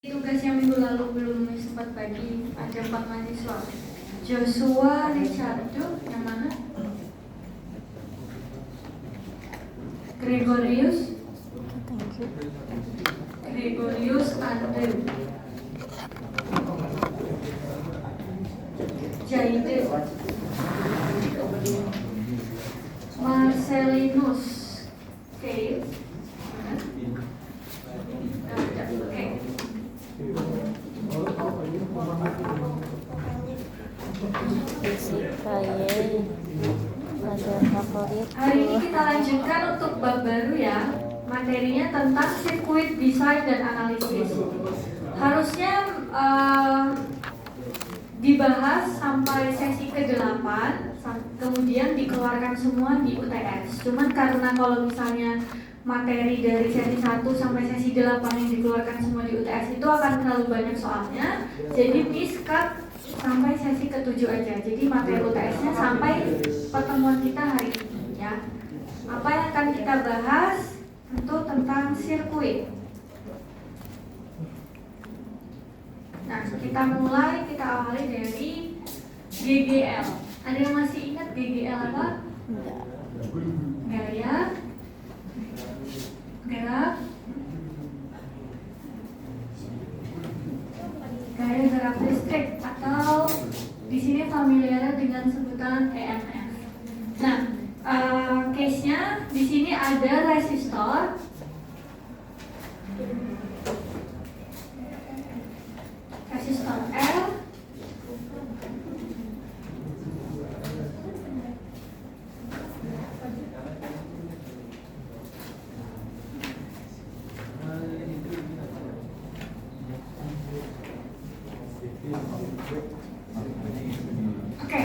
Tugas yang minggu lalu belum sempat bagi, ada 4 mahasiswa. Joshua Richardo, yang mana? Gregorius Andrew, Jaide, Marcelinus Cale, Hari ini kita lanjutkan untuk bab baru ya. Materinya tentang sirkuit desain dan analisis. Harusnya dibahas sampai sesi ke-8, kemudian dikeluarkan semua di UTS. Cuman karena kalau misalnya materi dari sesi 1 sampai sesi 8 yang dikeluarkan semua di UTS itu akan terlalu banyak soalnya. Jadi please cut sampai sesi ke-7 aja. Jadi materi UTS-nya sampai pertemuan kita hari ini ya. Apa yang akan kita bahas? Tentu tentang sirkuit. Nah, kita awali dari GGL. Ada yang masih ingat GGL apa? Gaya, gerak, gerak listrik, atau di sini familiar dengan sebutan EMF. Nah, case-nya di sini ada resistor, L, Oke.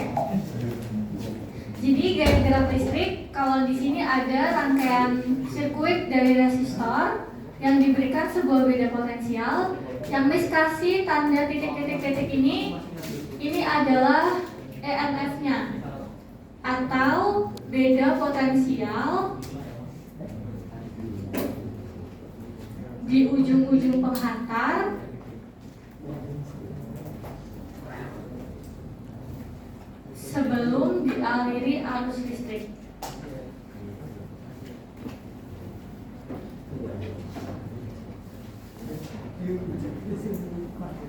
Jadi gaya gerak listrik, kalau di sini ada rangkaian sirkuit dari resistor yang diberikan sebuah beda potensial. Yang Miss kasih tanda titik-titik ini adalah EMF-nya atau beda potensial di ujung-ujung penghantar sebelum dialiri arus listrik.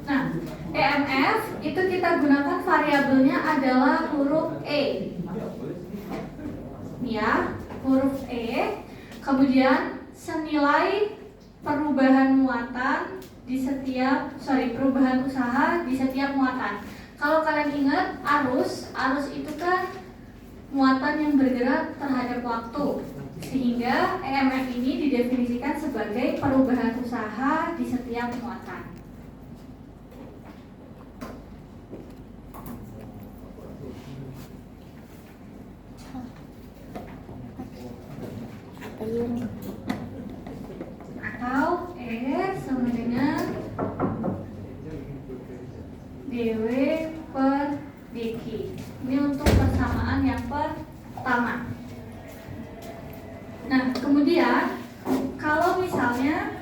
Nah, EMF itu kita gunakan variabelnya adalah huruf E. Ya, huruf E. Kemudian senilai perubahan muatan di perubahan usaha di setiap muatan. Kalau kalian ingat arus itu kan muatan yang bergerak terhadap waktu. Sehingga EMF ini didefinisikan sebagai perubahan usaha di setiap muatan. Atau E sama dengan dW per dq. Ini untuk persamaan yang pertama. Nah, kemudian kalau misalnya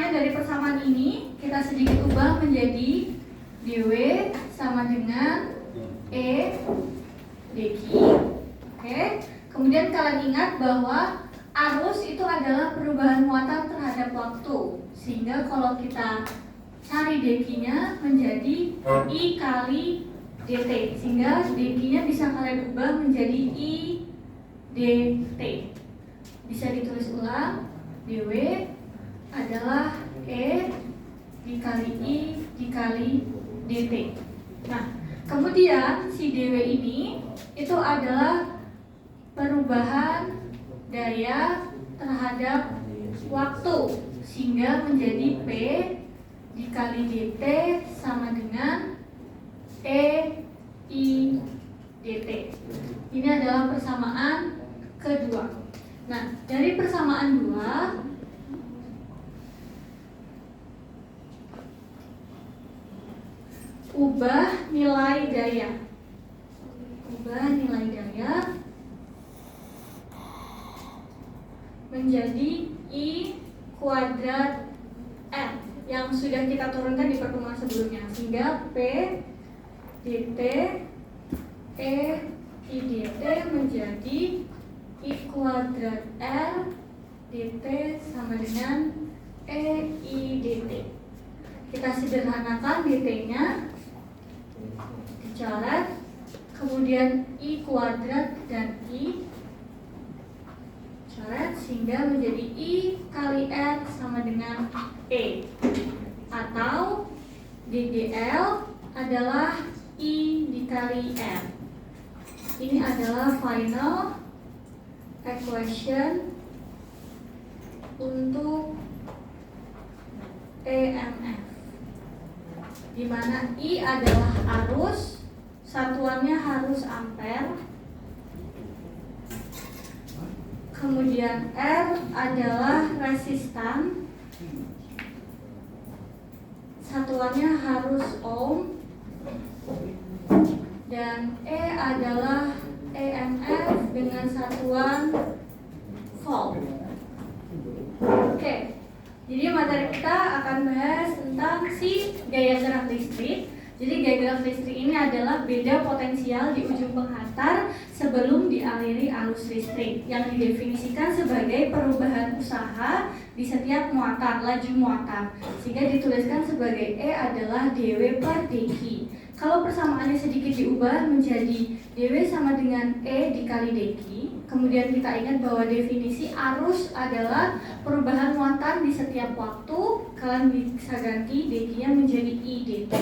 dari persamaan ini kita sedikit ubah menjadi dW sama dengan E dq. Oke. Kemudian kalian ingat bahwa arus itu adalah perubahan muatan terhadap waktu. Sehingga kalau kita cari dq-nya menjadi I kali dt. Sehingga dq-nya bisa kalian ubah menjadi I dt. Bisa ditulis ulang. dW adalah E dikali I dikali dt. Nah, kemudian si dW ini itu adalah perubahan daya terhadap waktu, sehingga menjadi P dikali dt sama dengan E I dt. Ini adalah persamaan kedua. Nah, dari persamaan 2 ubah nilai daya. menjadi I kuadrat N yang sudah kita turunkan di pertemuan sebelumnya, sehingga P dt E I dt menjadi I kuadrat R dt sama dengan E I dt. Kita sederhanakan dt-nya, dicoret, kemudian I kuadrat dan I coret, sehingga menjadi I kali R sama dengan E, atau DGL adalah I dikali R. Ini adalah final equation untuk EMF, di mana I adalah arus, satuannya harus ampere, kemudian R adalah resistan, satuannya harus ohm, dan E adalah EMF dengan satuan volt. Oke, jadi materi kita akan bahas tentang si gaya gerak listrik. Jadi gaya gerak listrik ini adalah beda potensial di ujung penghantar sebelum dialiri arus listrik, yang didefinisikan sebagai perubahan usaha di setiap muatan, laju muatan, sehingga dituliskan sebagai E adalah dW per dq. Kalau persamaannya sedikit diubah menjadi dW sama dengan E dikali dq. Kemudian kita ingat bahwa definisi arus adalah perubahan muatan di setiap waktu. Kalian bisa ganti dq-nya menjadi I dt.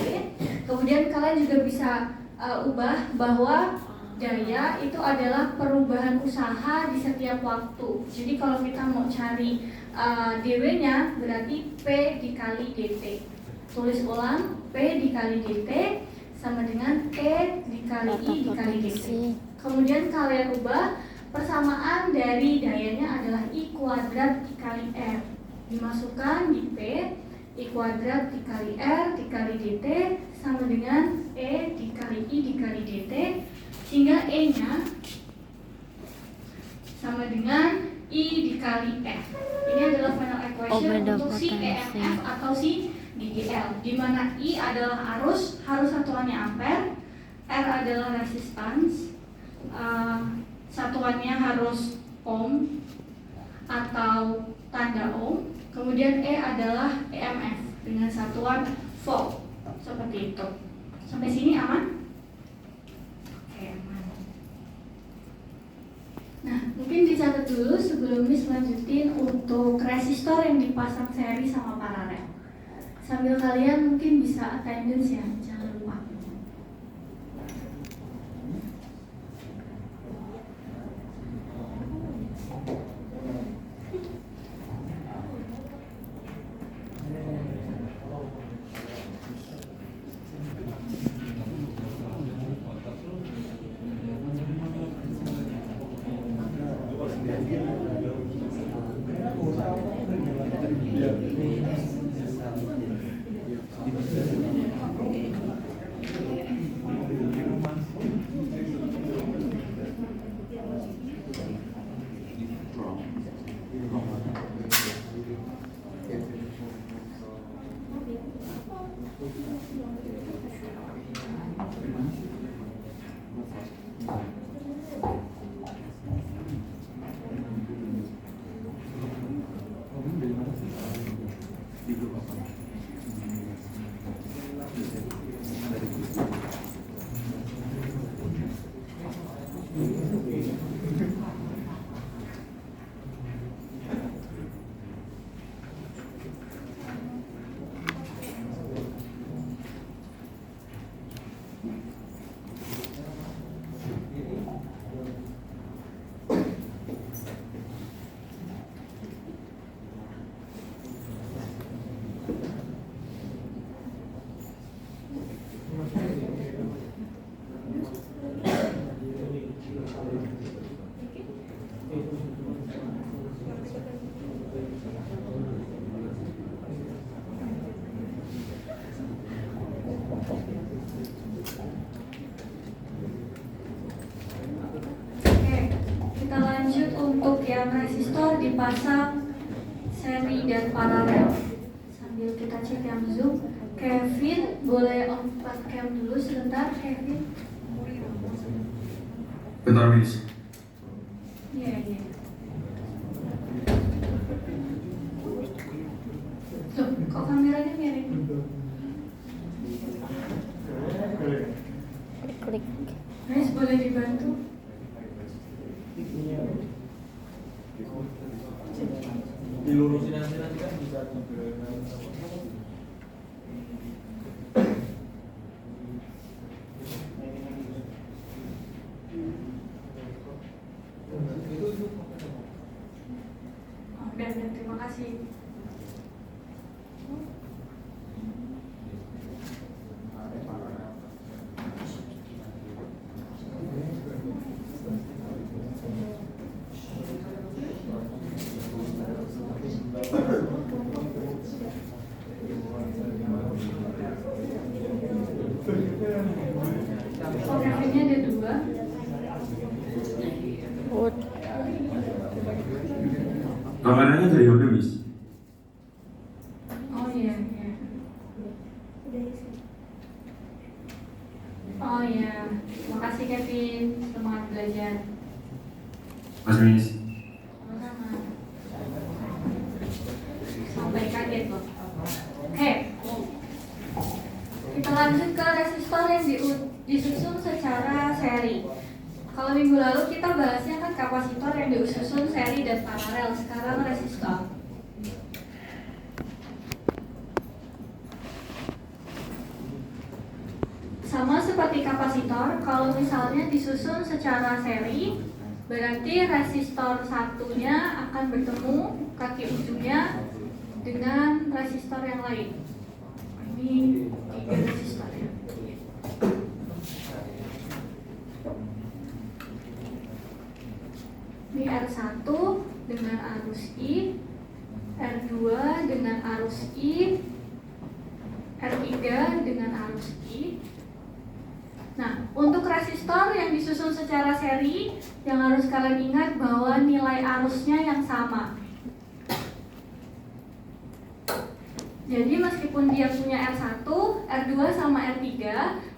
Kemudian kalian juga bisa ubah bahwa daya itu adalah perubahan usaha di setiap waktu. Jadi kalau kita mau cari dW-nya berarti P dikali dt. Tulis ulang, P dikali dt sama dengan E dikali I dikali dt. Kemudian kalian ubah, persamaan dari dayanya adalah I kuadrat dikali R. Dimasukkan di P, I kuadrat dikali R dikali dt sama dengan E dikali I dikali dt, sehingga E-nya sama dengan I dikali F. Ini adalah final equation untuk si EMF atau si DGL, di mana I adalah arus, harus satuannya ampere, R adalah resistance, satuannya harus ohm atau tanda ohm, kemudian E adalah EMF dengan satuan volt, seperti itu. Sampai sini aman? Oke, aman. Nah, mungkin dicatat dulu sebelum Miss lanjutin untuk resistor yang dipasang seri sama paralel. Sambil kalian mungkin bisa attendance ya, jangan lupa. rangkaian resistor dipasang seri dan paralel. Sambil kita cek yang Zoom, Kevin boleh on cam dulu sebentar, Kevin. Bentar, Miss. Iya. Loh, kok kameranya miring? Klik. Guys, boleh dibantu? Dilurusin nanti kan bisa. Udah, terima kasih. Oh, Kevinnya ada 2. Wood. Kameranya dari HP, Miss. Oh iya. Oh iya, makasih Kevin, semangat belajar. Mas Miss. Sama-sama. Sampai kaget loh. Oke, kita lanjut ke resistor yang disusun secara seri. Kalau minggu lalu kita bahasnya kan kapasitor yang disusun seri dan paralel. Sekarang resistor. Sama seperti kapasitor, kalau misalnya disusun secara seri, berarti resistor satunya akan bertemu kaki ujungnya dengan resistor yang lain. Ini 3 resistor ya. Ini R1 dengan arus I, R2 dengan arus I, R3 dengan arus I. Nah, untuk resistor yang disusun secara seri, yang harus kalian ingat bahwa nilai arusnya yang sama. Jadi meskipun dia punya R1, R2 sama R3,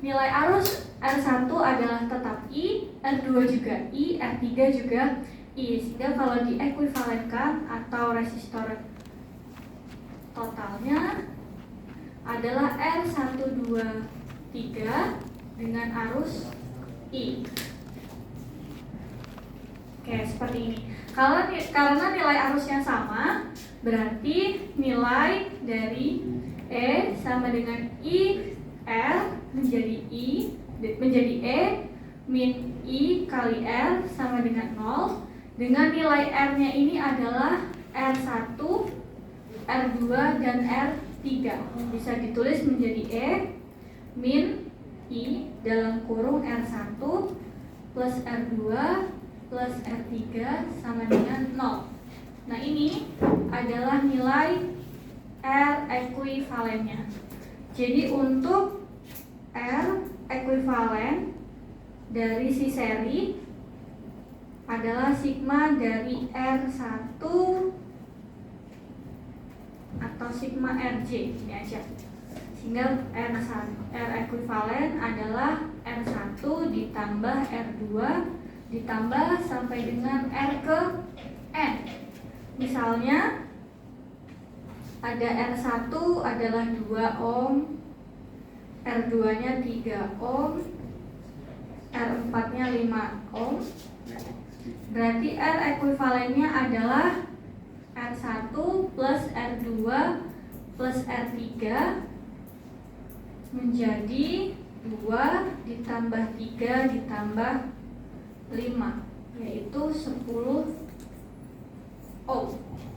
nilai arus R1 adalah tetap I, R2 juga I, R3 juga I. Sehingga kalau diekuivalenkan atau resistor totalnya adalah R123 dengan arus I. Oke, seperti ini. Karena nilai arusnya sama, berarti nilai dari E sama dengan I R menjadi E min I kali R sama dengan 0. Dengan nilai R-nya ini adalah R1, R2, dan R3. Bisa ditulis menjadi E min I dalam kurung R1 plus R2 plus R3 sama dengan 0. Nah, ini adalah nilai R ekuivalennya. Jadi untuk R ekuivalen dari si seri adalah sigma dari R1 atau sigma RJ, ini aja. Sehingga R ekuivalen adalah R1 ditambah R2 ditambah sampai dengan R ke N. Misalnya ada R1 adalah 2 ohm, R2 nya 3 ohm, R4 nya 5 ohm. Berarti R ekuivalennya adalah R1 plus R2 plus R3 menjadi 2 ditambah 3 ditambah 5, yaitu 10 ohm.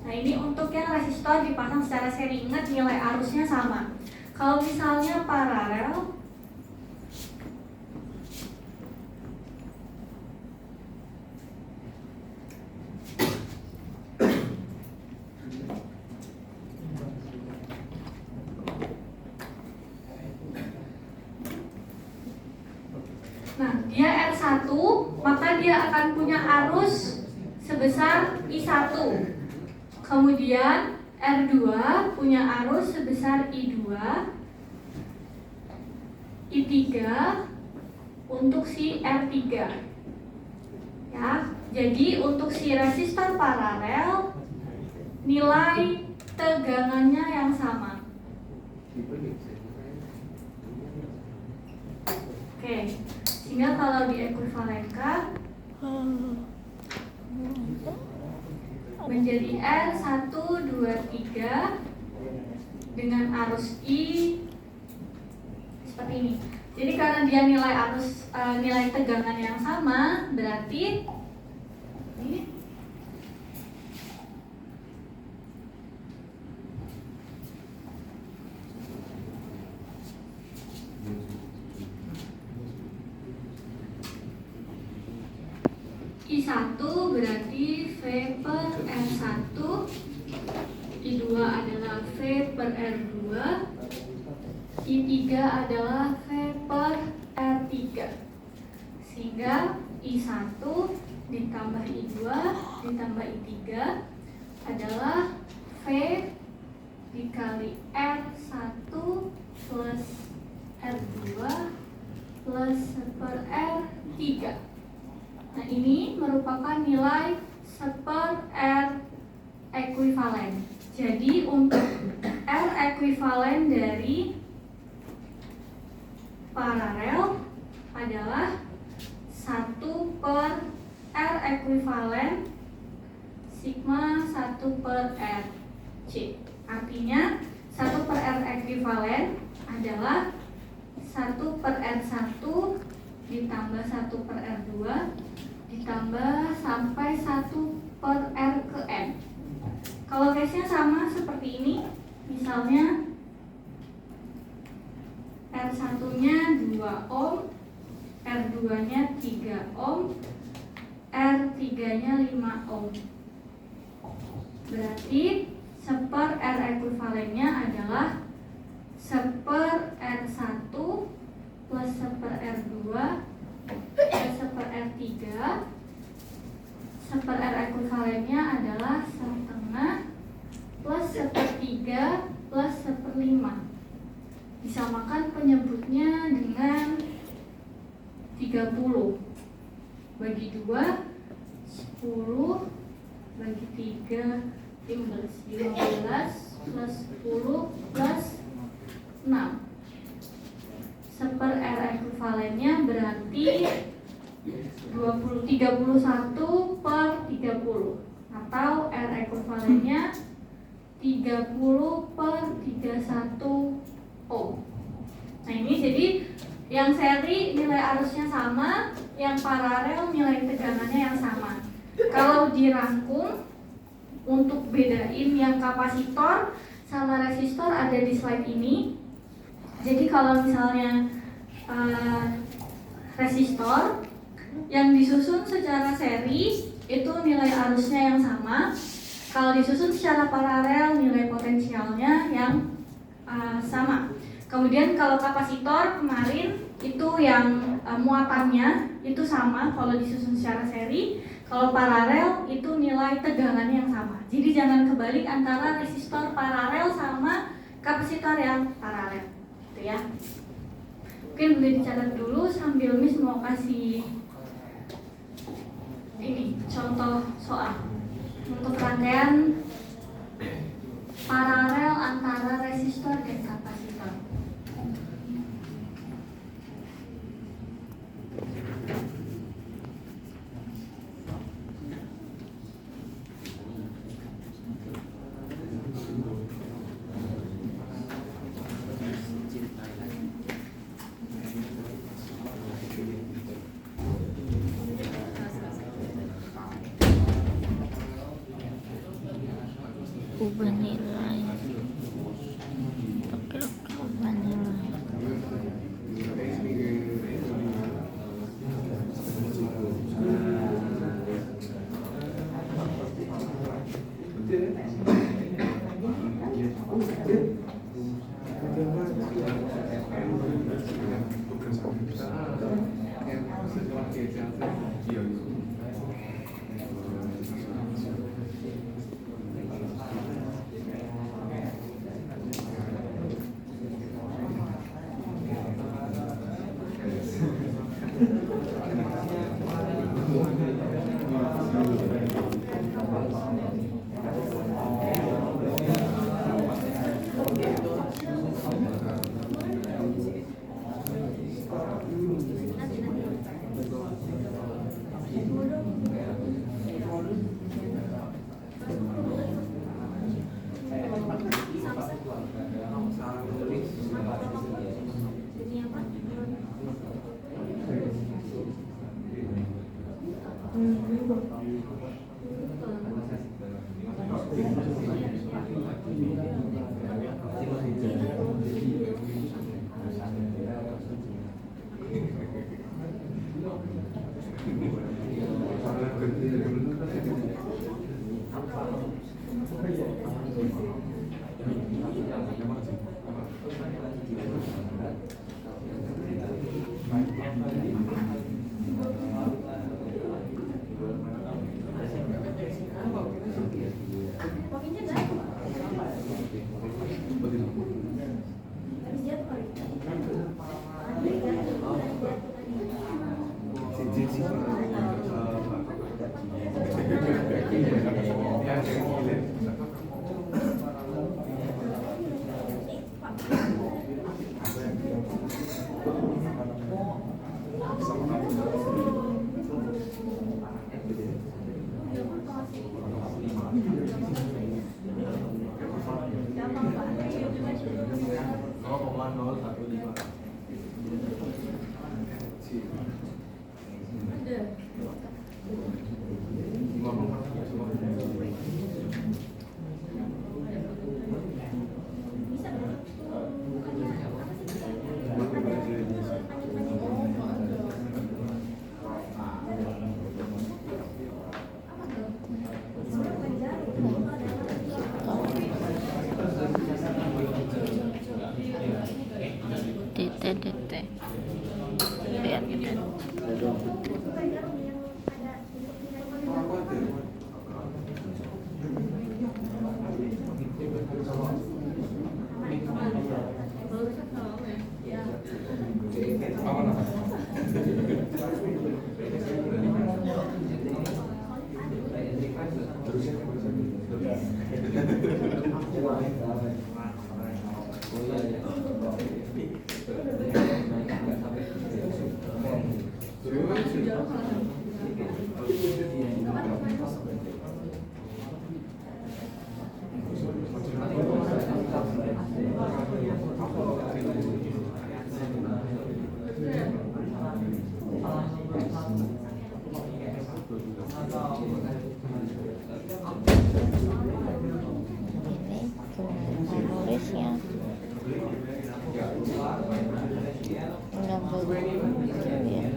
Nah, ini untuk yang resistor dipasang secara seri. Ingat nilai arusnya sama. Kalau misalnya paralel, nah dia R1, maka dia akan punya arus sebesar I1. Kemudian R2 punya arus sebesar I2, I3 untuk si R3. Ya, jadi untuk si resistor paralel nilai tegangannya yang sama. Oke, sehingga kalau diekuivalenkan menjadi R1, 2, 3 dengan arus I seperti ini. Jadi karena dia nilai arus nilai tegangan yang sama, berarti ini I1 berarti V per R1, I2 adalah V per R2, I3 adalah V per R3. Sehingga I1 ditambah I2 ditambah I3 adalah V dikali R1 plus R2 plus per R3. Nah, ini merupakan nilai seper R ekuivalen. Jadi untuk R ekuivalen dari paralel adalah 1 per R ekuivalen sigma 1 per R C. Artinya 1 per R ekuivalen adalah 1 per R1 ditambah 1 per R2 ditambah sampai 1 per R ke M. Kalau case-nya sama seperti ini, misalnya R1-nya 2 ohm, R2-nya 3 ohm, R3-nya 5 ohm. Berarti seper R ekuivalennya adalah seper R1 plus seper R2 plus seper R3. Seper R ekuivalennya adalah setengah plus sepertiga plus seperlima. Disamakan penyebutnya dengan 30 bagi 2 10 bagi 3 15 plus 10 plus 6. Seper R ekuivalennya berarti 31 per 30 atau R ekuivalennya 30 per 31 ohm. Nah, ini jadi yang seri nilai arusnya sama, yang paralel nilai tegangannya yang sama. Kalau dirangkum untuk bedain yang kapasitor sama resistor ada di slide ini. Jadi kalau misalnya resistor yang disusun secara seri itu nilai arusnya yang sama. Kalau disusun secara paralel nilai potensialnya yang sama. Kemudian kalau kapasitor kemarin itu yang muatannya itu sama kalau disusun secara seri. Kalau paralel itu nilai tegangannya yang sama. Jadi jangan kebalik antara resistor paralel sama kapasitor yang paralel, gitu ya. Mungkin boleh dicatat dulu sambil Miss mau kasih ini contoh soal untuk rangkaian paralel antara resistor dan kapasitor. Ubah nilai, pakai ubah nilai. Tete lihat kita tulisnya nggak begitu ya.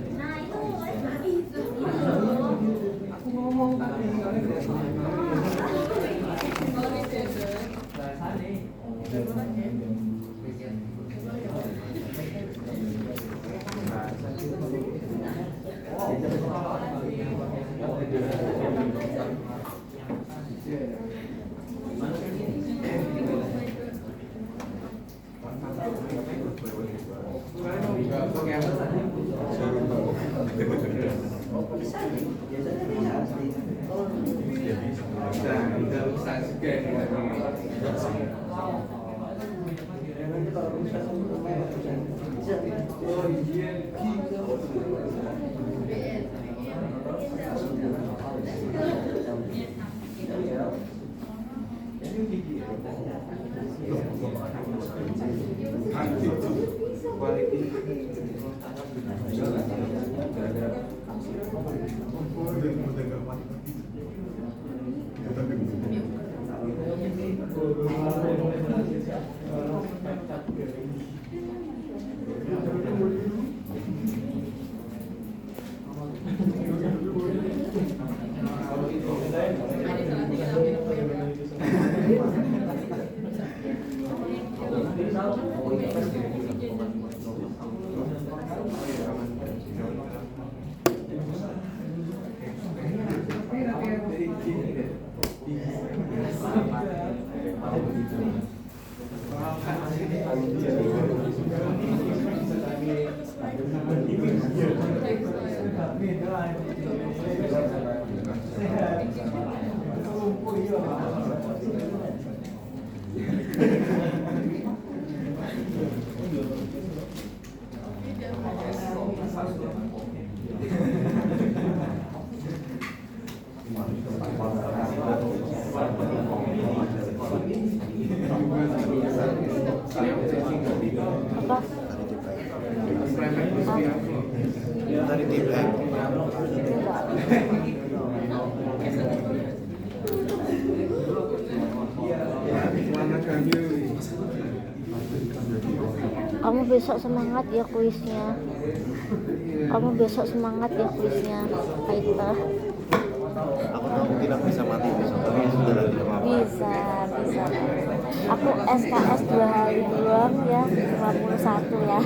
Kamu besok semangat ya kuisnya. Kamu besok semangat ya kuisnya. Aita. Aku tahu mungkin aku bisa mati besok, tapi sudah tidak apa-apa. Bisa. Aku SKS 2 hari doang ya, 51 ya.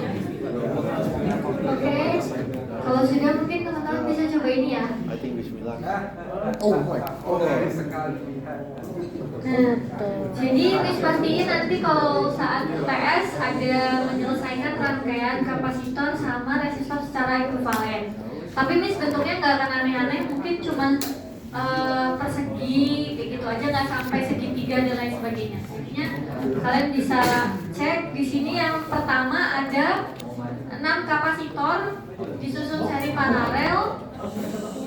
Oke, kalau sudah mungkin teman-teman bisa coba ini ya. I think bismillah. Nah, jadi Miss pastiin nanti kalau saat UTS ada menyelesaikan rangkaian kapasitor sama resistor secara ekuivalen. Tapi Miss bentuknya nggak akan aneh-aneh, mungkin cuma persegi kayak gitu aja, nggak sampai segitiga dan lain sebagainya. Jadinya kalian bisa cek di sini. Yang pertama ada 6 kapasitor disusun seri paralel.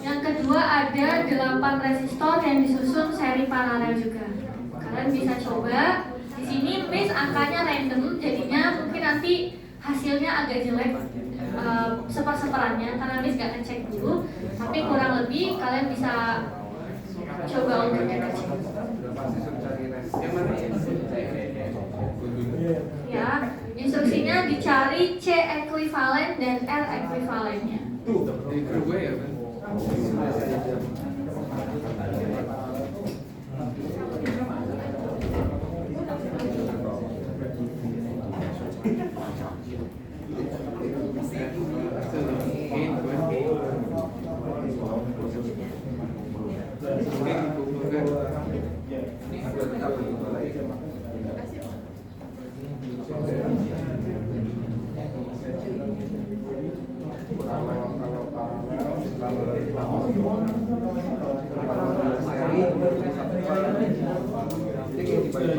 Yang kedua ada 8 resistor yang disusun seri paralel juga. Kalian bisa coba. Di sini Miss angkanya random, jadinya mungkin nanti hasilnya agak jelek seper-seperannya karena Miss gak ngecek dulu. Tapi kurang lebih kalian bisa coba untuk ngecek. Ya, instruksinya dicari C ekuivalen dan L ekuivalennya. Iya bisa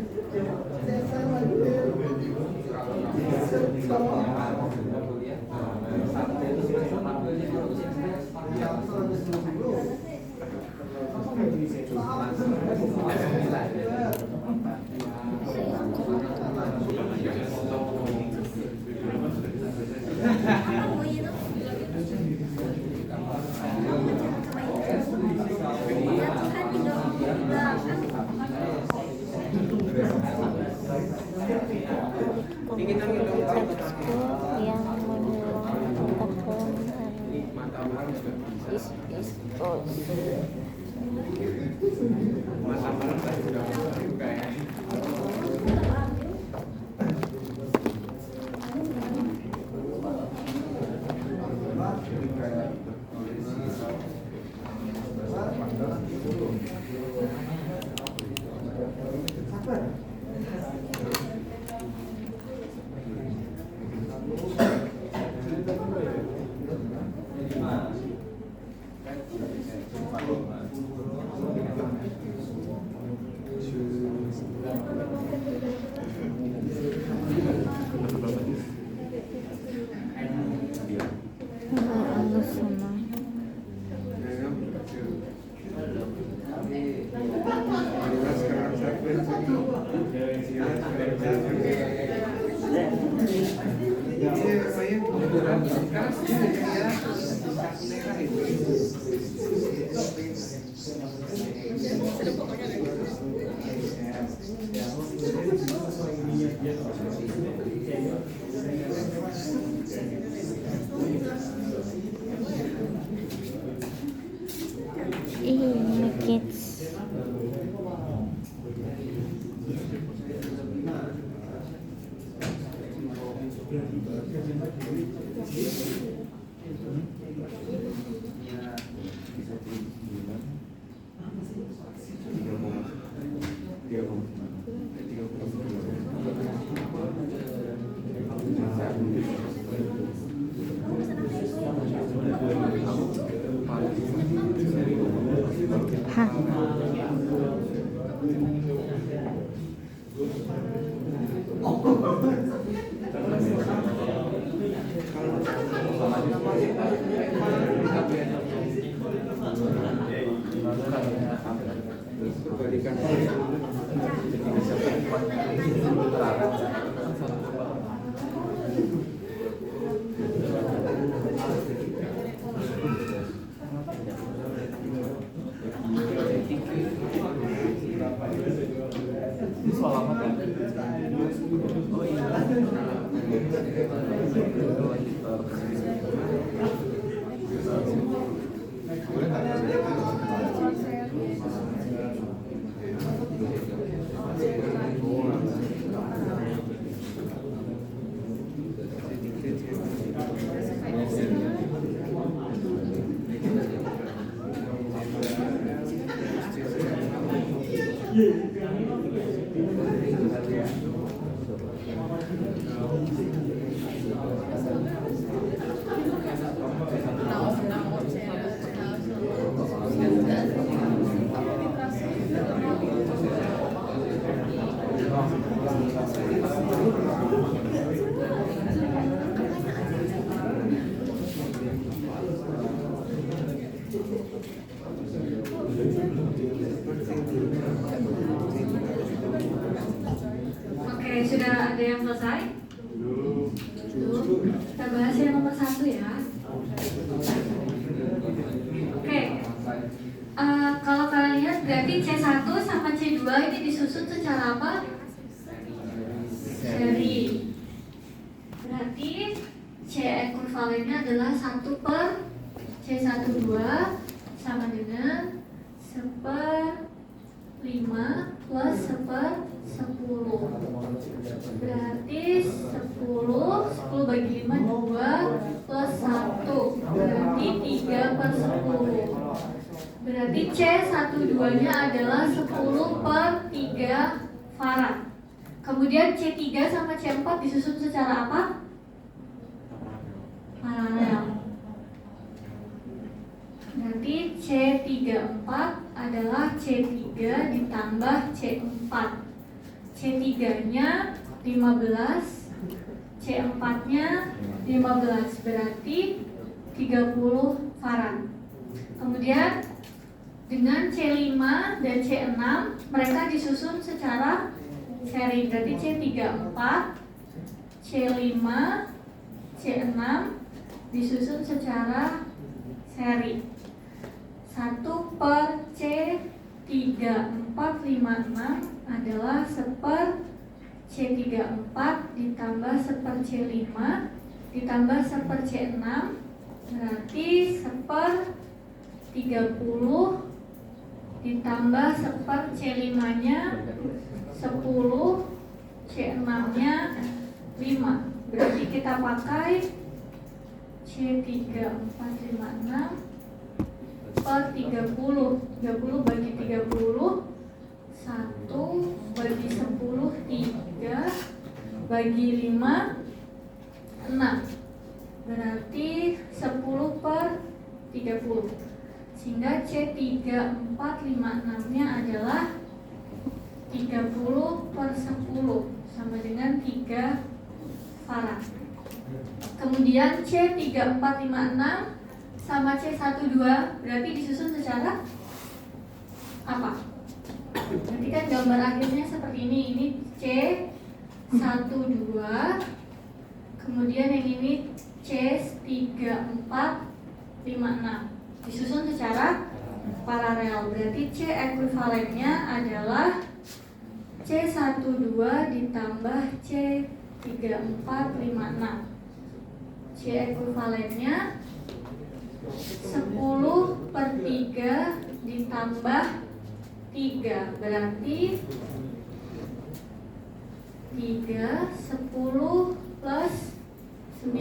ya. Yang menyebabkan Hah. Ini soal apa kan? Oh iya. Oke, sudah ada yang selesai? Belum. Kita bahas yang nomor 1 ya. Oke. Kalau kalian lihat berarti C1 sama C2 ini disusun secara apa? Seri. Berarti C ekuivalennya adalah 1 per C12 sama dengan 1/5 plus 1/10. Berarti 10 bagi 5 2 plus 1. Berarti 3/10. Berarti C12 nya adalah 10/3 farad. Kemudian C3 sama C4 disusun secara apa? Paralel. Berarti C34 adalah C3 ditambah C4. C3-nya 15, C4-nya 15, berarti 30 farad. Kemudian dengan C5 dan C6 mereka disusun secara seri, berarti C34, C5, C6 disusun secara seri. 1 per C3456 adalah 1 C34 ditambah 1 C5 ditambah 1 C6, berarti 1/30 ditambah 1 C5-nya 10, C6-nya 5. Berarti kita pakai C3456 per 30. 30 bagi 30, 1 bagi 10, 3 bagi 5, 6. Berarti 10/30. Sehingga C3456-nya adalah 30/10 sama dengan 3 farad. Kemudian C3456 sama C12 berarti disusun secara apa? Nanti kan gambar akhirnya seperti ini. Ini C12, kemudian yang ini C3456 disusun secara paralel. Berarti C ekuivalennya adalah C12 ditambah C3456. C ekuivalennya 10/3 ditambah 3, berarti 3, 10 plus 19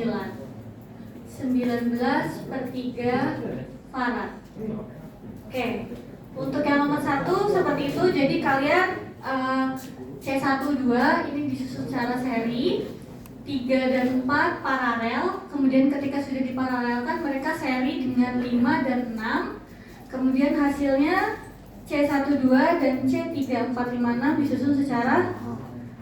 per 3 farad. Oke, untuk yang nomor 1 seperti itu. Jadi kalian C12 ini disusun secara seri, 3 dan 4 paralel. Kemudian ketika sudah diparalelkan mereka seri dengan 5 dan 6. Kemudian hasilnya C12 dan C3456 disusun secara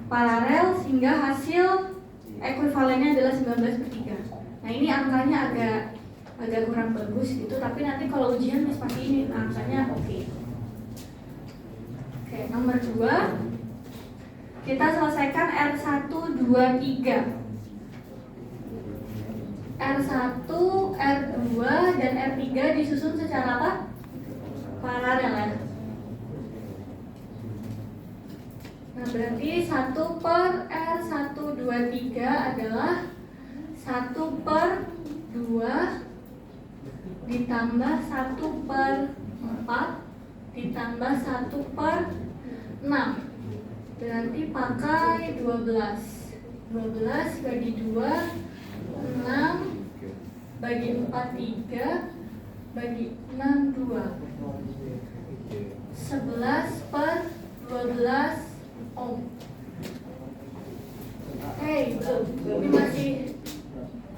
paralel sehingga hasil ekuivalennya adalah 19 per 3. Nah ini angkanya agak kurang bagus gitu, tapi nanti kalau ujian pasti ini angkanya oke. Oke, nomor 2 kita selesaikan R1, 2, 3. R1, R2, dan R3 disusun secara apa? Paralel ya. Nah berarti 1 per R1, 2, 3 adalah 1 per 2 ditambah 1 per 4 ditambah 1 per 6. Berarti pakai 12 bagi 2 6 bagi 4 3 bagi 6 2 11 per 12 ohm. Belum. Ini masih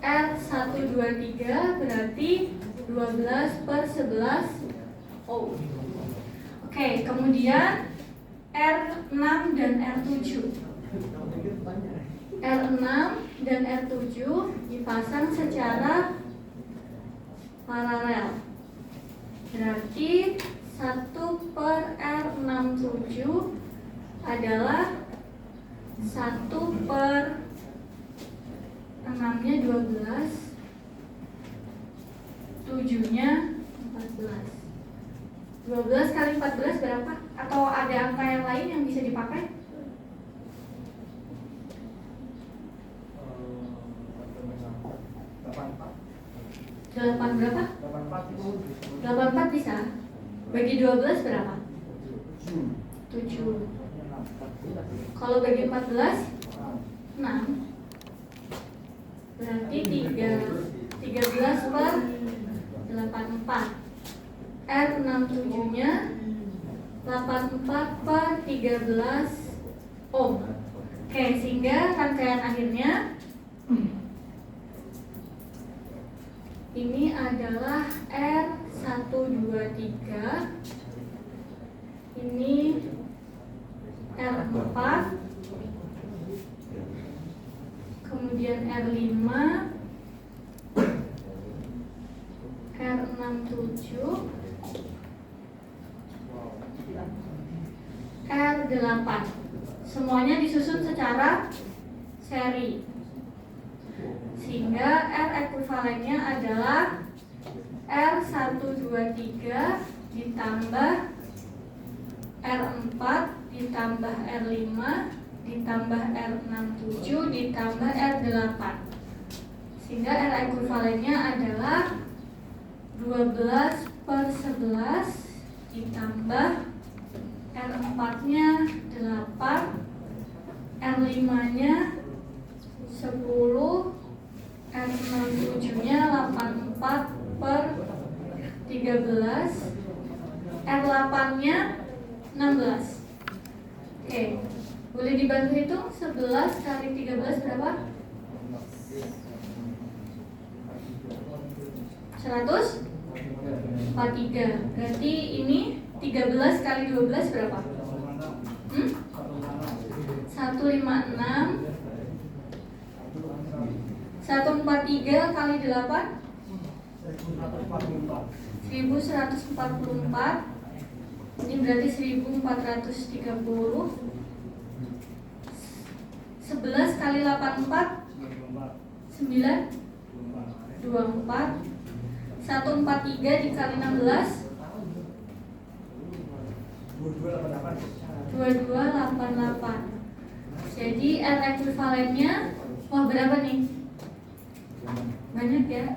R1, 2, 3 berarti 12 per 11 ohm. Oke, kemudian R6 dan R7. R6 dan R7 dipasang secara paralel. Berarti 1 per R67 adalah 1 per 6-nya 12, 7-nya 14. 12 kali 14 berapa? Atau ada angka yang lain yang bisa dipakai? 8 berapa? 84 bisa. Bagi 12 berapa? 7. Kalau bagi 14 6. Berarti 13 per 84. R67 nya 84 per 13 ohm. Oke, sehingga rangkaian akhirnya ini adalah R123, ini R4, kemudian R5, R67, R8. Semuanya disusun secara seri, sehingga R ekuivalennya adalah R123 ditambah R4 ditambah R5 ditambah R67 ditambah R8, sehingga R ekuivalennya adalah 12 per 11 ditambah R4 nya 8, R5 nya 10, R67 nya 84 per 13, R8 nya 16. Oke, boleh dibantu hitung 11 kali 13 berapa? 143. Berarti ini 13 kali 12 berapa? 156. 143 kali 8 1144. Ini berarti 1430. 11 kali 84 9 24. 143 dikali 16 2288. Jadi R ekuivalennya wah berapa nih? Banyak ya.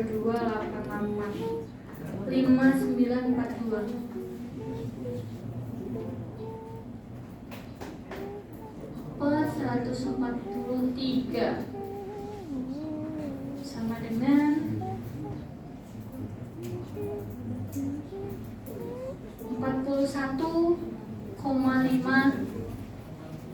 2288 5942 per 143 sama dengan 41,5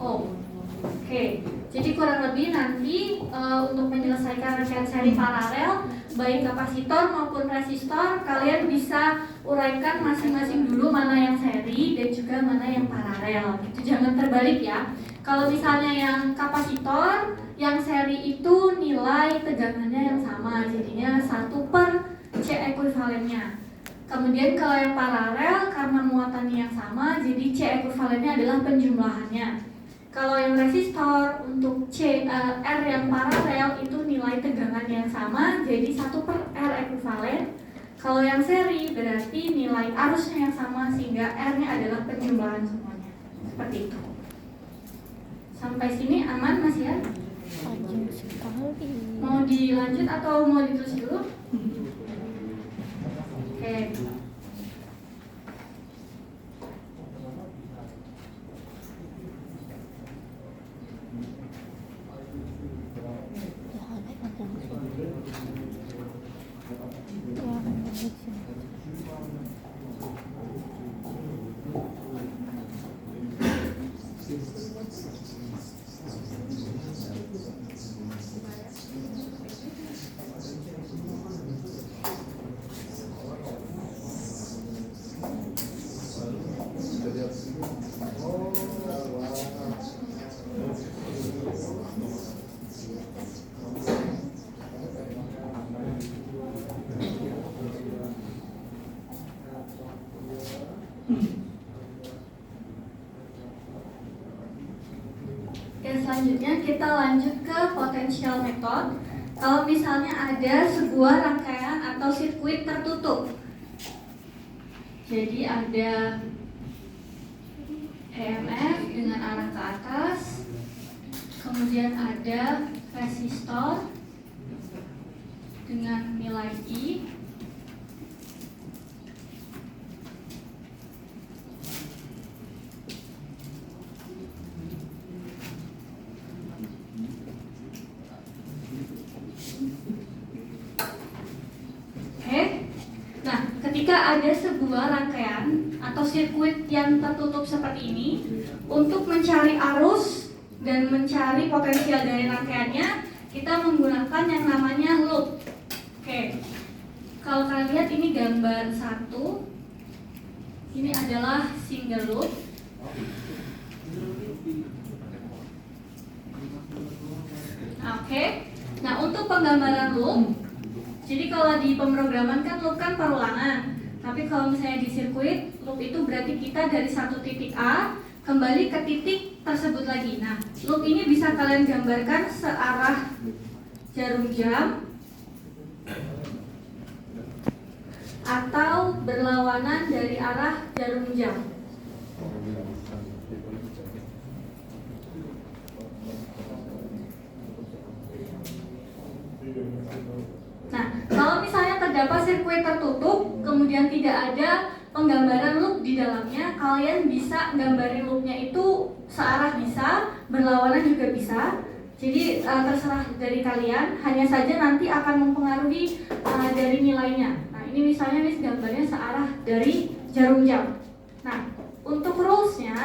ohm. Oke, jadi kurang lebih nanti untuk menyelesaikan rangkaian seri paralel baik kapasitor maupun resistor, kalian bisa uraikan masing-masing dulu mana yang seri dan juga mana yang paralel. Itu jangan terbalik ya. Kalau misalnya yang kapasitor, yang seri itu nilai tegangannya yang sama, jadinya 1 per C ekuivalennya. Kemudian kalau yang paralel, karena muatannya yang sama, jadi C ekuivalennya adalah penjumlahannya. Kalau yang resistor untuk R yang paralel itu nilai tegangan yang sama, jadi 1 per R ekuivalen. Kalau yang seri berarti nilai arusnya yang sama sehingga R-nya adalah penjumlahan semuanya. Seperti itu. Sampai sini aman Mas ya? Panjang sekali. Mau dilanjut atau mau ditulis dulu? Oke. Selanjutnya kita lanjut ke potential method. Kalau misalnya ada sebuah rangkaian atau sirkuit tertutup, jadi ada EMF dengan arah ke atas, kemudian ada resistor dengan nilai I, ketika ada sebuah rangkaian atau sirkuit yang tertutup seperti ini, untuk mencari arus dan mencari potensial dari rangkaiannya, kita menggunakan yang namanya loop. Oke, kalau kalian lihat ini gambar 1, ini adalah single loop. Oke, nah untuk penggambaran loop, jadi kalau di pemrograman kan loop kan perulangan, tapi kalau misalnya di sirkuit, loop itu berarti kita dari satu titik A kembali ke titik tersebut lagi. Nah, loop ini bisa kalian gambarkan searah jarum jam atau berlawanan dari arah jarum jam. Nah, kalau misalnya terdapat sirkuit tertutup, kemudian tidak ada penggambaran loop di dalamnya, kalian bisa gambarin loopnya itu searah bisa, berlawanan juga bisa. Jadi terserah dari kalian, hanya saja nanti akan mempengaruhi dari nilainya. Nah, ini misalnya nih gambarnya searah dari jarum jam. Nah, untuk rulesnya,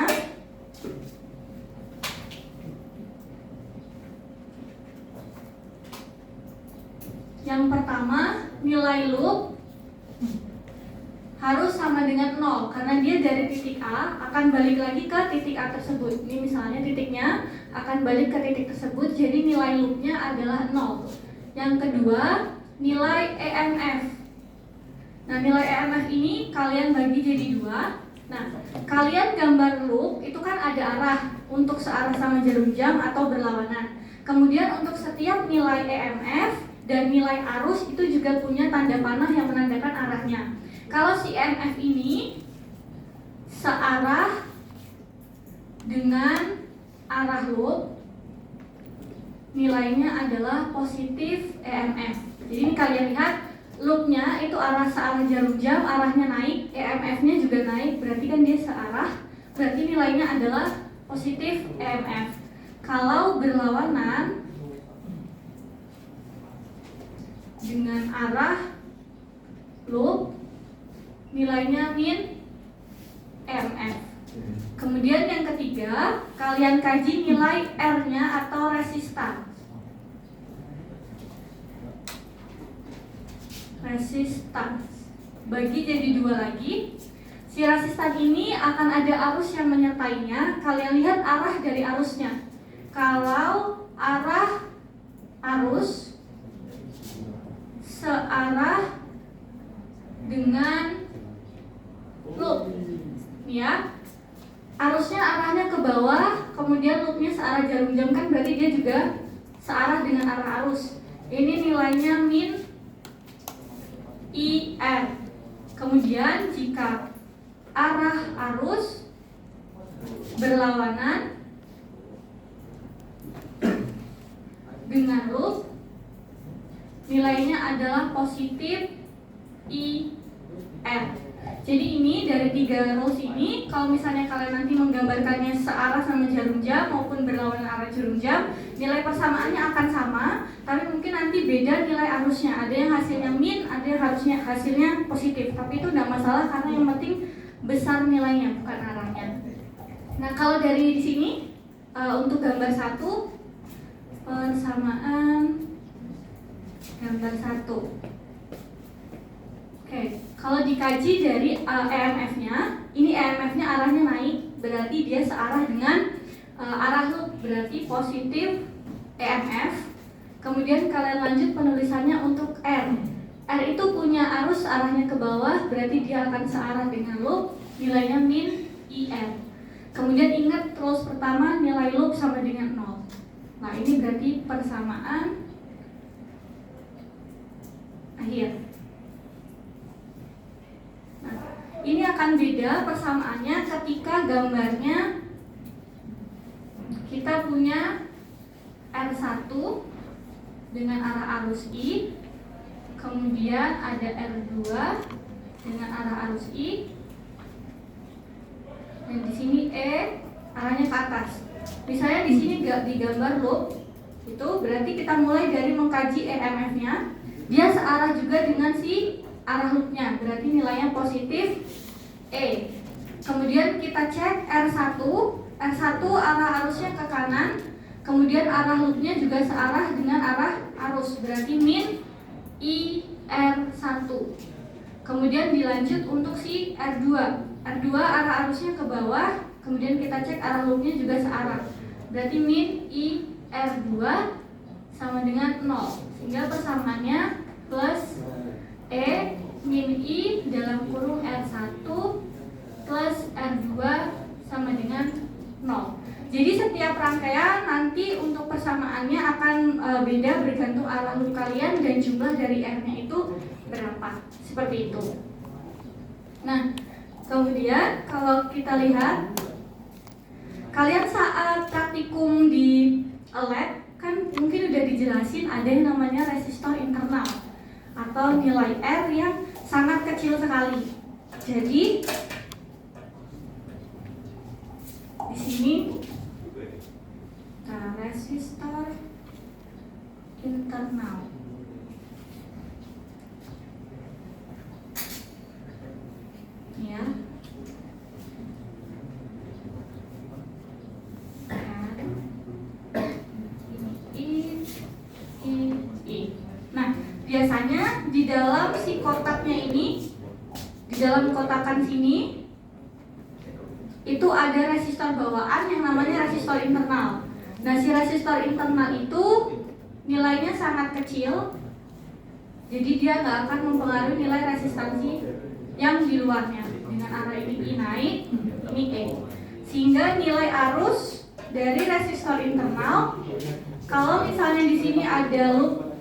yang pertama, nilai loop harus sama dengan 0 karena dia dari titik A akan balik lagi ke titik A tersebut. Ini misalnya titiknya akan balik ke titik tersebut, jadi nilai loopnya adalah 0. Yang kedua, nilai EMF. Nah, nilai EMF ini kalian bagi jadi 2. Nah, kalian gambar loop itu kan ada arah untuk searah sama jarum jam atau berlawanan. Kemudian untuk setiap nilai EMF dan nilai arus itu juga punya tanda panah yang menandakan arahnya. Kalau si EMF ini searah dengan arah loop, nilainya adalah positif EMF. Jadi ini kalian lihat loopnya itu arah searah jarum jam, arahnya naik, EMF-nya juga naik, berarti kan dia searah, berarti nilainya adalah positif EMF. Kalau berlawanan dengan arah loop, nilainya min EMF. Kemudian yang ketiga, kalian kaji nilai R-nya atau resistan. Resistans bagi jadi dua lagi. Si resistan ini akan ada arus yang menyertainya. Kalian lihat arah dari arusnya. Kalau arah arus searah dengan loop, ya, arusnya arahnya ke bawah, kemudian loopnya searah jarum jam, kan berarti dia juga searah dengan arah arus. Ini nilainya min IR. Kemudian jika arah arus berlawanan dengan loop, nilainya adalah positif IR. Jadi ini dari 3 rules ini, kalau misalnya kalian nanti menggambarkannya searah sama jarum jam maupun berlawanan arah jarum jam, nilai persamaannya akan sama, tapi mungkin nanti beda nilai arusnya. Ada yang hasilnya min, ada yang hasilnya positif. Tapi itu tidak masalah karena yang penting besar nilainya, bukan arahnya. Nah, kalau dari di sini untuk gambar 1, persamaan gambar 1. Oke, kalau dikaji dari EMF-nya, ini EMF-nya arahnya naik, berarti dia searah dengan arah loop, berarti positif EMF. Kemudian kalian lanjut penulisannya untuk R. R itu punya arus arahnya ke bawah, berarti dia akan searah dengan loop, nilainya min IR. Kemudian ingat rules pertama, nilai loop sama dengan 0. Nah, ini berarti persamaan akhir. Nah, ini akan beda persamaannya ketika gambarnya kita punya R1 dengan arah arus I, kemudian ada R2 dengan arah arus I, dan di sini E arahnya ke atas. Misalnya di sini digambar loop, itu berarti kita mulai dari mengkaji EMF-nya, dia searah juga dengan si arah loopnya, berarti nilainya positif E. Kemudian kita cek R1 arah arusnya ke kanan, kemudian arah loopnya juga searah dengan arah arus, berarti min IR1. Kemudian dilanjut untuk si R2 arah arusnya ke bawah, kemudian kita cek arah loopnya juga searah, berarti min IR2 sama dengan 0, sehingga persamaannya plus E min I dalam kurung R1 plus R2 sama dengan 0. Jadi setiap rangkaian nanti untuk persamaannya akan beda bergantung arah loop kalian dan jumlah dari R-nya itu berapa. Seperti itu. Nah, kemudian kalau kita lihat, kalian saat praktikum di lab kan mungkin udah dijelasin ada yang namanya resistor internal atau nilai R yang sangat kecil sekali. Jadi di sini resistor internal. Ya. Nah, biasanya di dalam si kotaknya ini, di dalam kotakan sini itu ada resistor bawaan yang namanya resistor internal. Nah, si resistor internal itu nilainya sangat kecil, jadi dia nggak akan mempengaruhi nilai resistansi yang di luarnya. Dengan arah ini I naik, ini E, sehingga nilai arus dari resistor internal, kalau misalnya di sini ada loop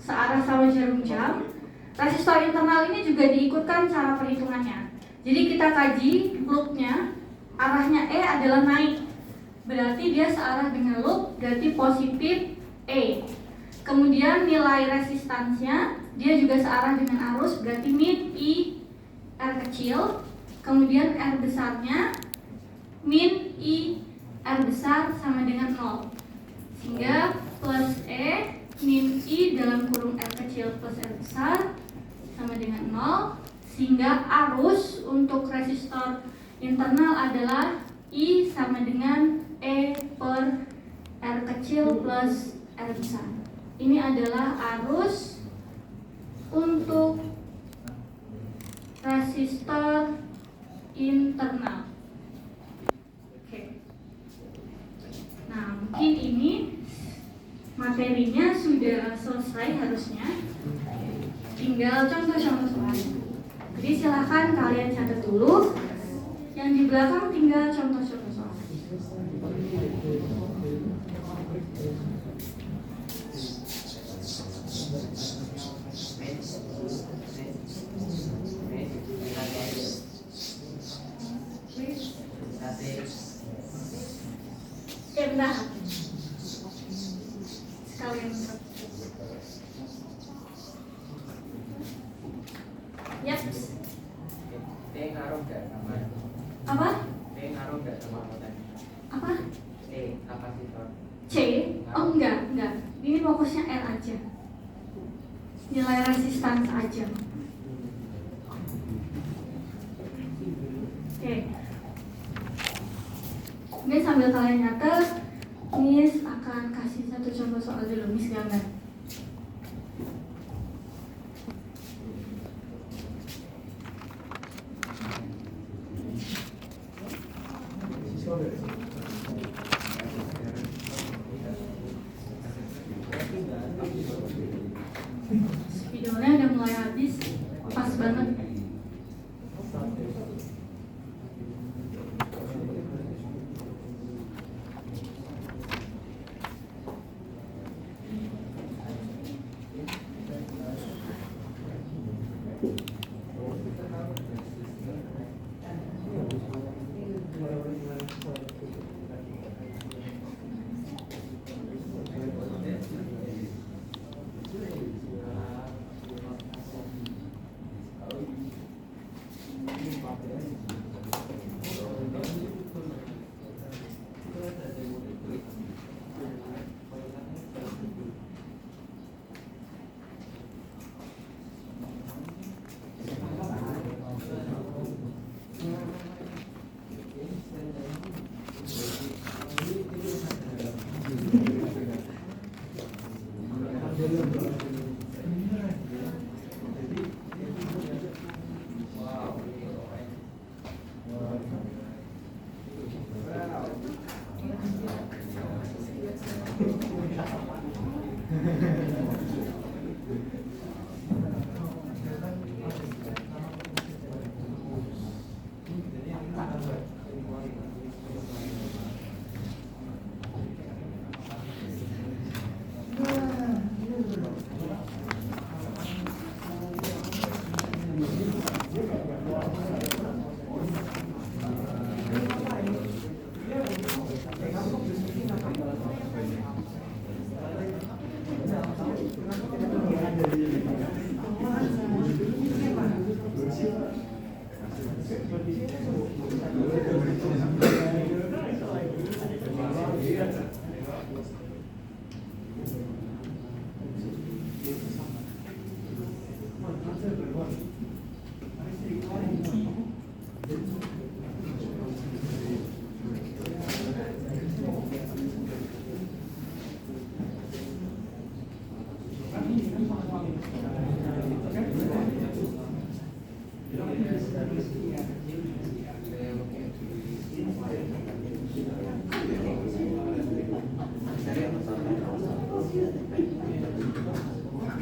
searah sama jarum jam, resistor internal ini juga diikutkan cara perhitungannya. Jadi kita kaji loopnya, arahnya E adalah naik, berarti dia searah dengan loop, berarti positif E. Kemudian nilai resistansnya dia juga searah dengan arus, berarti min I R kecil, kemudian R besarnya min I R besar sama dengan 0, sehingga plus E min I dalam kurung R kecil plus R besar sama dengan 0, sehingga arus untuk resistor internal adalah I sama dengan E per R kecil plus R besar. Ini adalah arus untuk resistor internal. Oke. Nah, mungkin ini materinya sudah selesai harusnya. Tinggal contoh-contoh soal. Jadi silahkan kalian catat dulu. Yang di belakang tinggal contoh-contoh soal. Bentar. Sekalian. Yap. Ngaruh nggak sama? Apa? Ngaruh nggak sama apa tadi? Apa? Kapasitor. C? Oh enggak. Ini fokusnya R aja. Nilai resistance aja. Oke. Ini sambil kalian nyatet, Miss akan kasih satu contoh soal dulu, Miss gambar. Videonya udah mulai habis, pas banget.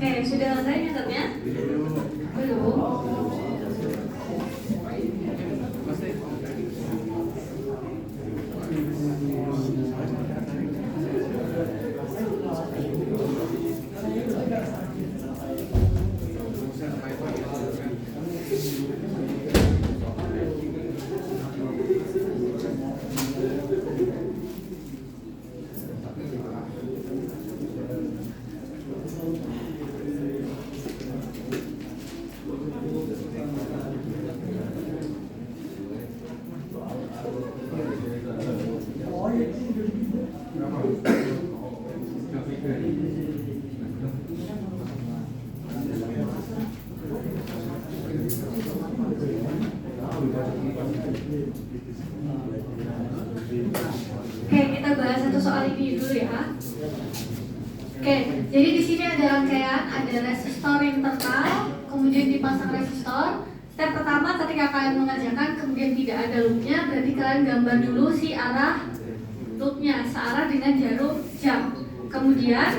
Oke, sudah selesai nyatetnya? Belum. Oke, kita bahas satu soal ini dulu ya. Oke, jadi di sini ada rangkaian, ada resistor internal, kemudian dipasang resistor. Step pertama ketika kalian mengerjakan kemudian tidak ada loopnya, berarti kalian gambar dulu si arah loopnya searah dengan jarum jam. Kemudian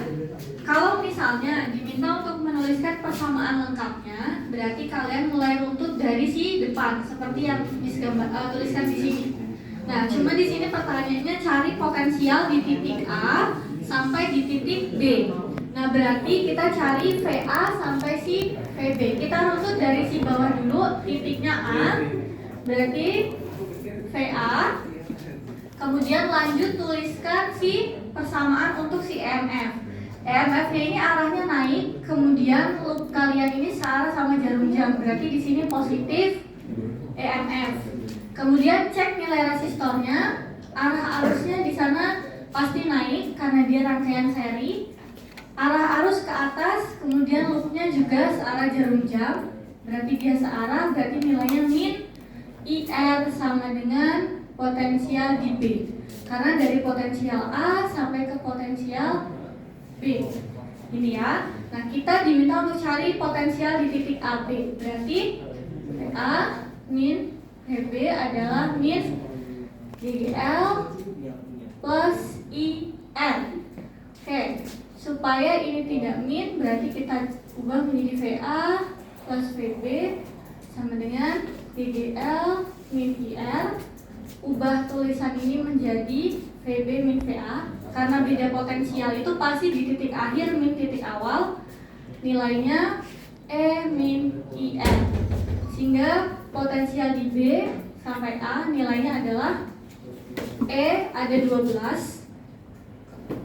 kalau misalnya diminta untuk menuliskan persamaan lengkapnya, berarti kalian mulai runtut dari si depan seperti yang tuliskan di sini. Nah, cuma di sini pertanyaannya cari potensial di titik A sampai di titik B. Nah, berarti kita cari VA sampai si VB. Kita runtut dari si bawah dulu, titiknya A, berarti VA. Kemudian lanjut tuliskan si persamaan untuk si EMF. EMF-nya ini arahnya naik, kemudian loop kalian ini searah sama jarum jam. Berarti di sini positif EMF. Kemudian cek nilai resistornya, arah arusnya di sana pasti naik karena dia rangkaian seri. Arah arus ke atas, kemudian loopnya juga searah jarum jam. Berarti dia searah, berarti nilainya min IR sama dengan potensial di B. Karena dari potensial A sampai ke potensial B. Ini ya. Nah, kita diminta untuk cari potensial di titik AB. Berarti A min VB adalah min GGL plus IR. Oke, supaya ini tidak min, berarti kita ubah menjadi VA plus VB sama dengan GGL min IR. Ubah tulisan ini menjadi VB min VA. Karena beda potensial itu pasti di titik akhir min titik awal. Nilainya E min IR. Sehingga potensial di B sampai A nilainya adalah E ada 12.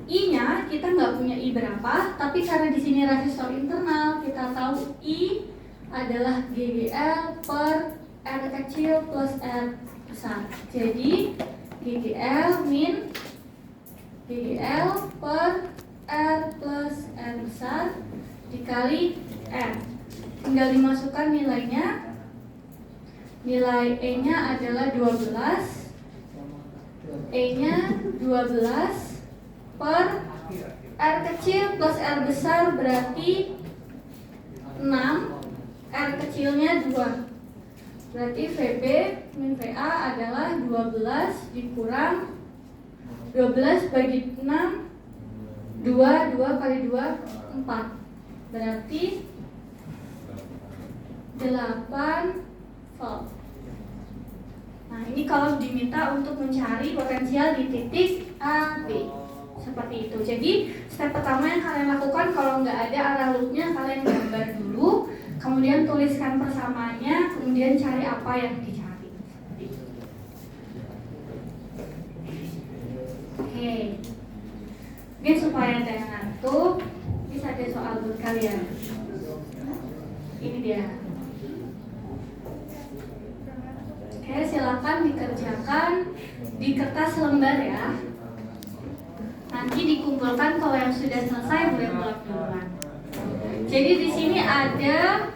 I-nya kita nggak punya I berapa, tapi karena di sini resistor internal, kita tahu I adalah GGL per R kecil plus R besar. Jadi GGL min GGL per R plus R besar dikali R. Tinggal dimasukkan nilainya. Nilai E-nya adalah 12. E-nya 12 per R kecil plus R besar berarti 6. R kecilnya 2. Berarti VB min VA adalah 12 dikurang 12 bagi 6, 2 kali 2, 4. Berarti 8 volt. Nah, ini kalau diminta untuk mencari potensial di titik A, B. Seperti itu. Jadi, step pertama yang kalian lakukan kalau nggak ada arah loopnya, kalian gambar dulu, kemudian tuliskan persamaannya, kemudian cari apa yang dicari. Oke. Mungkin supaya ada yang ngantuk, bisa ada soal buat kalian. Ini dia. Oke, silakan dikerjakan di kertas lembar ya. Nanti dikumpulkan kalau yang sudah selesai boleh pulang duluan. Jadi di sini ada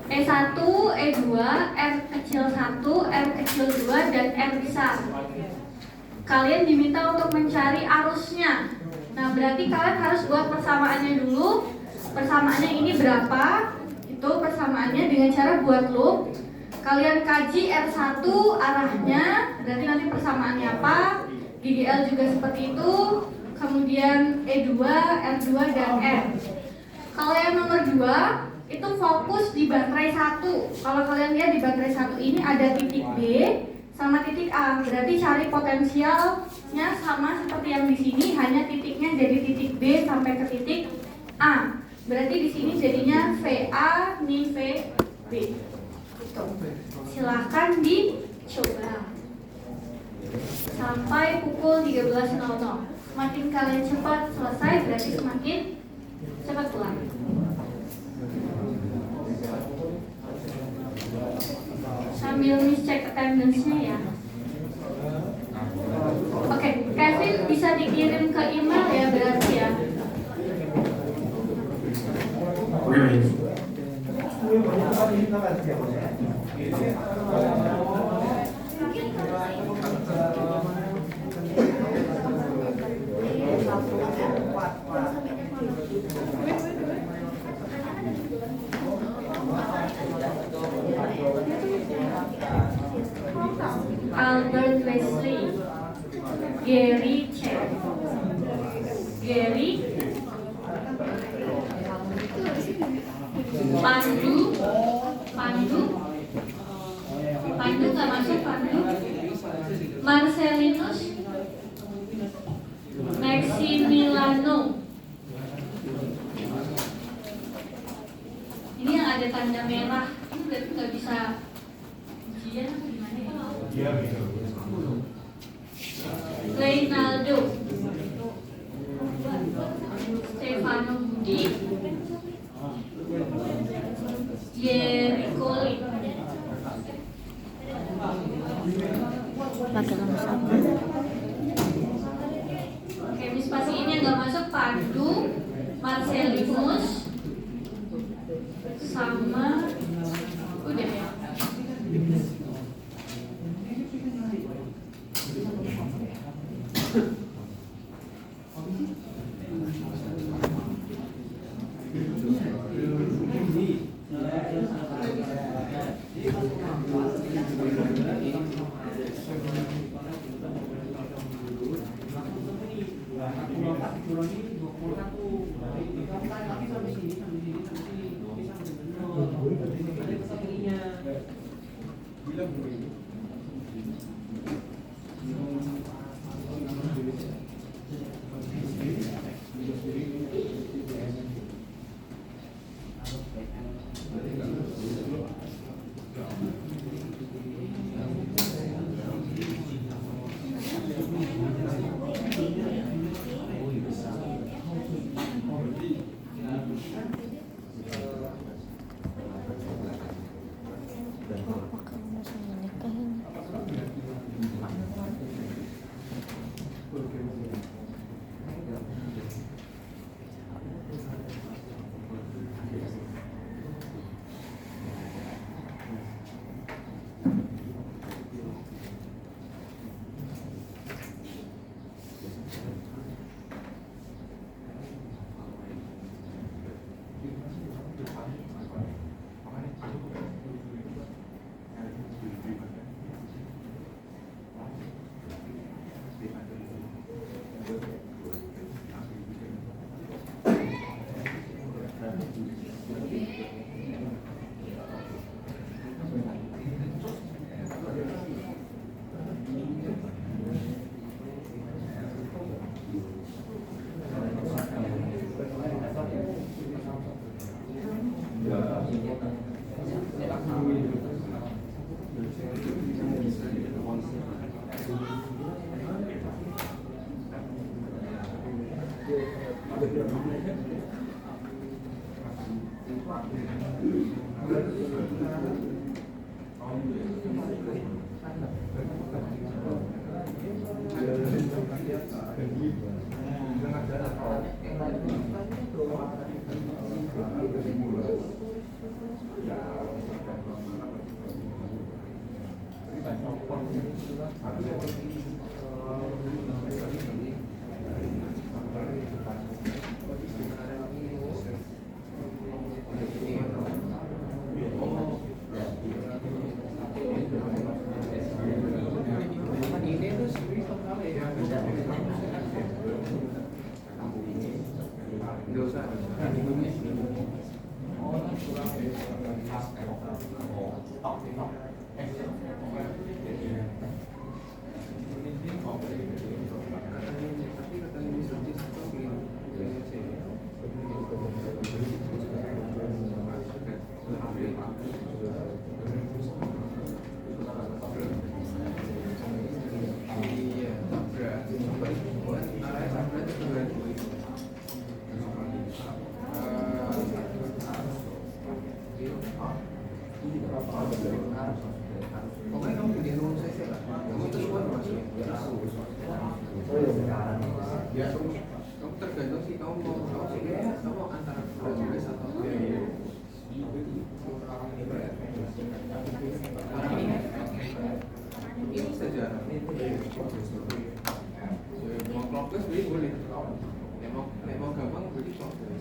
E1, E2, R kecil 1, R kecil 2, dan R besar. Kalian diminta untuk mencari arusnya. Nah, berarti kalian harus buat persamaannya dulu. Persamaannya ini berapa? Itu persamaannya dengan cara buat loop. Kalian kaji R1 arahnya, berarti nanti persamaannya apa? GGL juga seperti itu. Kemudian E2, R2, dan R. Kalau yang nomor 2 itu fokus di baterai 1. Kalau kalian lihat di baterai 1 ini ada titik B sama titik A. Berarti cari potensialnya sama seperti yang di sini, hanya titiknya jadi titik B sampai ke titik A. Berarti di sini jadinya VA min VB. Silahkan dicoba sampai pukul 13.00. Semakin kalian cepat selesai, berarti semakin cepat pulang. Sambil miss cek attendance-nya ya. Oke, Kevin bisa dikirim ke email ya berarti ya. Oke, Miss. Albert Wesley, Gary Chen, Gary, Pandu nggak masuk Pandu, Marcelinus, Maximiliano. Ini yang ada tanda merah, ini berarti nggak bisa ujian atau gimana ya? Reynaldo, Stefano Budi, Jericho Lee. Pakai nomor 1. Oke, Miss pasti ini yang nggak masuk Pandu, Marcelinus, sama udah ya. Apakah masih menikah ini? Kamu tergantung sih kamu mau antara tulis atau ini sejarah. Mau clockless boleh. Mau gampang beli clockless.